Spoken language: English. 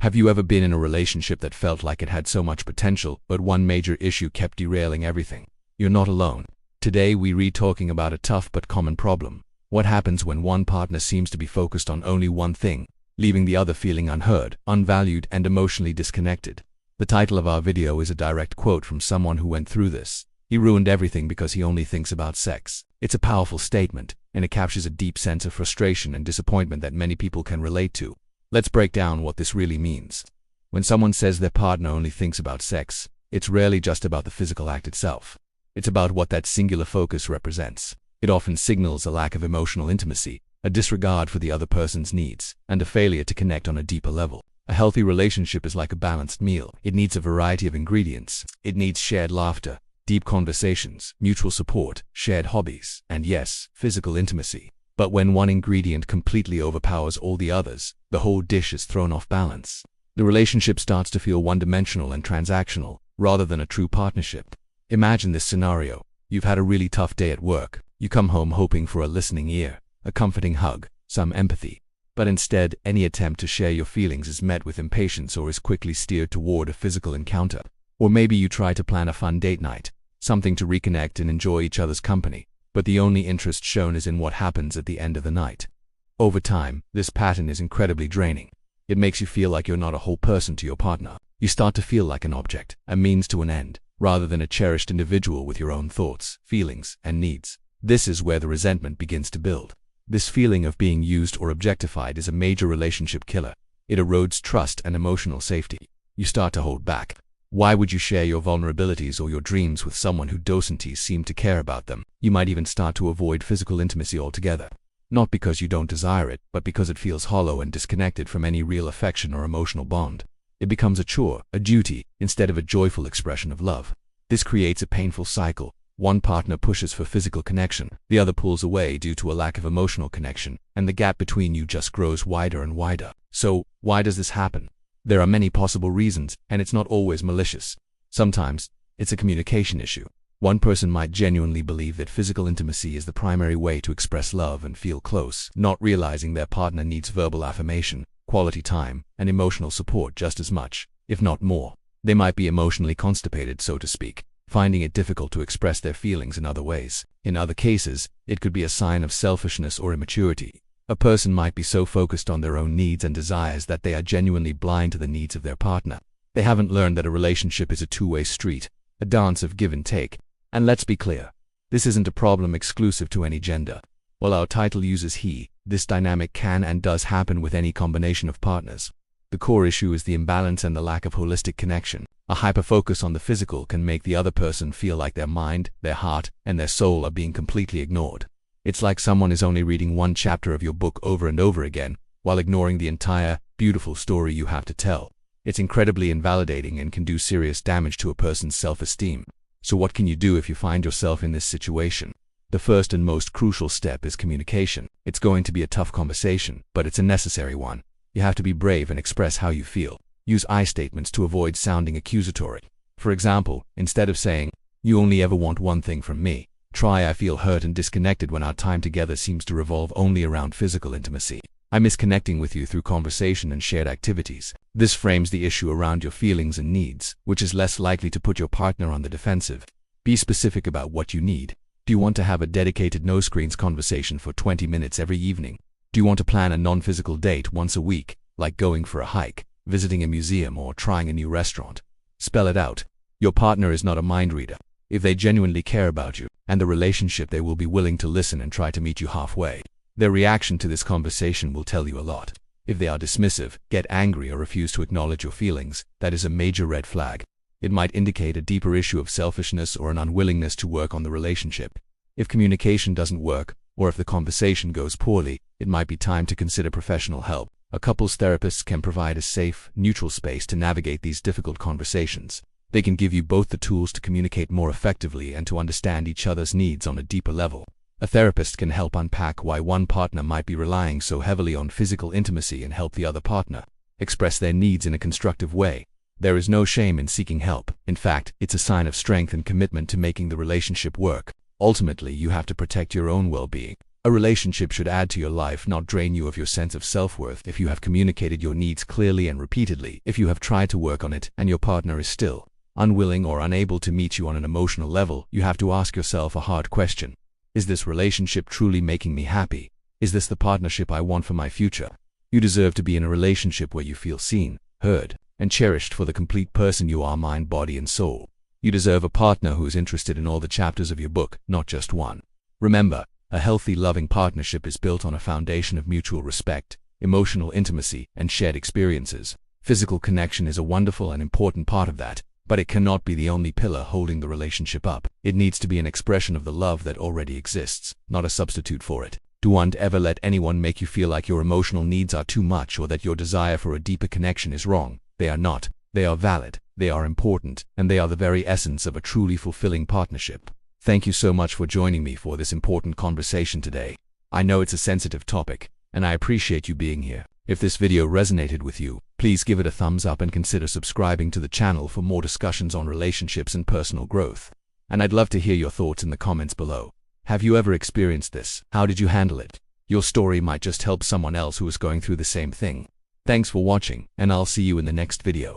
Have you ever been in a relationship that felt like it had so much potential, but one major issue kept derailing everything? You're not alone. Today we're talking about a tough but common problem. What happens when one partner seems to be focused on only one thing, leaving the other feeling unheard, unvalued, and emotionally disconnected? The title of our video is a direct quote from someone who went through this. He ruined everything because he only thinks about sex. It's a powerful statement, and it captures a deep sense of frustration and disappointment that many people can relate to. Let's break down what this really means. When someone says their partner only thinks about sex, it's rarely just about the physical act itself. It's about what that singular focus represents. It often signals a lack of emotional intimacy, a disregard for the other person's needs, and a failure to connect on a deeper level. A healthy relationship is like a balanced meal. It needs a variety of ingredients. It needs shared laughter, deep conversations, mutual support, shared hobbies, and yes, physical intimacy. But when one ingredient completely overpowers all the others, the whole dish is thrown off balance. The relationship starts to feel one-dimensional and transactional, rather than a true partnership. Imagine this scenario. You've had a really tough day at work. You come home hoping for a listening ear, a comforting hug, some empathy. But instead, any attempt to share your feelings is met with impatience or is quickly steered toward a physical encounter. Or maybe you try to plan a fun date night, something to reconnect and enjoy each other's company, but the only interest shown is in what happens at the end of the night. Over time, this pattern is incredibly draining. It makes you feel like you're not a whole person to your partner. You start to feel like an object, a means to an end, rather than a cherished individual with your own thoughts, feelings, and needs. This is where the resentment begins to build. This feeling of being used or objectified is a major relationship killer. It erodes trust and emotional safety. You start to hold back. Why would you share your vulnerabilities or your dreams with someone who doesn't seem to care about them? You might even start to avoid physical intimacy altogether. Not because you don't desire it, but because it feels hollow and disconnected from any real affection or emotional bond. It becomes a chore, a duty, instead of a joyful expression of love. This creates a painful cycle. One partner pushes for physical connection, the other pulls away due to a lack of emotional connection, and the gap between you just grows wider and wider. So, why does this happen? There are many possible reasons, and it's not always malicious. Sometimes, it's a communication issue. One person might genuinely believe that physical intimacy is the primary way to express love and feel close, not realizing their partner needs verbal affirmation, quality time, and emotional support just as much, if not more. They might be emotionally constipated, so to speak, finding it difficult to express their feelings in other ways. In other cases, it could be a sign of selfishness or immaturity. A person might be so focused on their own needs and desires that they are genuinely blind to the needs of their partner. They haven't learned that a relationship is a two-way street, a dance of give and take. And let's be clear, this isn't a problem exclusive to any gender. While our title uses he, this dynamic can and does happen with any combination of partners. The core issue is the imbalance and the lack of holistic connection. A hyper-focus on the physical can make the other person feel like their mind, their heart, and their soul are being completely ignored. It's like someone is only reading one chapter of your book over and over again, while ignoring the entire, beautiful story you have to tell. It's incredibly invalidating and can do serious damage to a person's self-esteem. So what can you do if you find yourself in this situation? The first and most crucial step is communication. It's going to be a tough conversation, but it's a necessary one. You have to be brave and express how you feel. Use I statements to avoid sounding accusatory. For example, instead of saying, "You only ever want one thing from me," try, "I feel hurt and disconnected when our time together seems to revolve only around physical intimacy. I miss connecting with you through conversation and shared activities." This frames the issue around your feelings and needs, which is less likely to put your partner on the defensive. Be specific about what you need. Do you want to have a dedicated no-screens conversation for 20 minutes every evening? Do you want to plan a non-physical date once a week, like going for a hike, visiting a museum, or trying a new restaurant? Spell it out. Your partner is not a mind reader. If they genuinely care about you and the relationship, they will be willing to listen and try to meet you halfway. Their reaction to this conversation will tell you a lot. If they are dismissive, get angry, or refuse to acknowledge your feelings, that is a major red flag. It might indicate a deeper issue of selfishness or an unwillingness to work on the relationship. If communication doesn't work, or if the conversation goes poorly, it might be time to consider professional help. A couples therapist can provide a safe, neutral space to navigate these difficult conversations. They can give you both the tools to communicate more effectively and to understand each other's needs on a deeper level. A therapist can help unpack why one partner might be relying so heavily on physical intimacy and help the other partner express their needs in a constructive way. There is no shame in seeking help. In fact, it's a sign of strength and commitment to making the relationship work. Ultimately, you have to protect your own well-being. A relationship should add to your life, not drain you of your sense of self-worth. If you have communicated your needs clearly and repeatedly, if you have tried to work on it and your partner is still unwilling or unable to meet you on an emotional level, you have to ask yourself a hard question. Is this relationship truly making me happy? Is this the partnership I want for my future? You deserve to be in a relationship where you feel seen, heard, and cherished for the complete person you are, mind, body, and soul. You deserve a partner who is interested in all the chapters of your book, not just one. Remember, a healthy, loving partnership is built on a foundation of mutual respect, emotional intimacy, and shared experiences. Physical connection is a wonderful and important part of that, but it cannot be the only pillar holding the relationship up. It needs to be an expression of the love that already exists, not a substitute for it. Don't ever let anyone make you feel like your emotional needs are too much or that your desire for a deeper connection is wrong. They are not. They are valid, they are important, and they are the very essence of a truly fulfilling partnership. Thank you so much for joining me for this important conversation today. I know it's a sensitive topic, and I appreciate you being here. If this video resonated with you, please give it a thumbs up and consider subscribing to the channel for more discussions on relationships and personal growth. And I'd love to hear your thoughts in the comments below. Have you ever experienced this? How did you handle it? Your story might just help someone else who is going through the same thing. Thanks for watching, and I'll see you in the next video.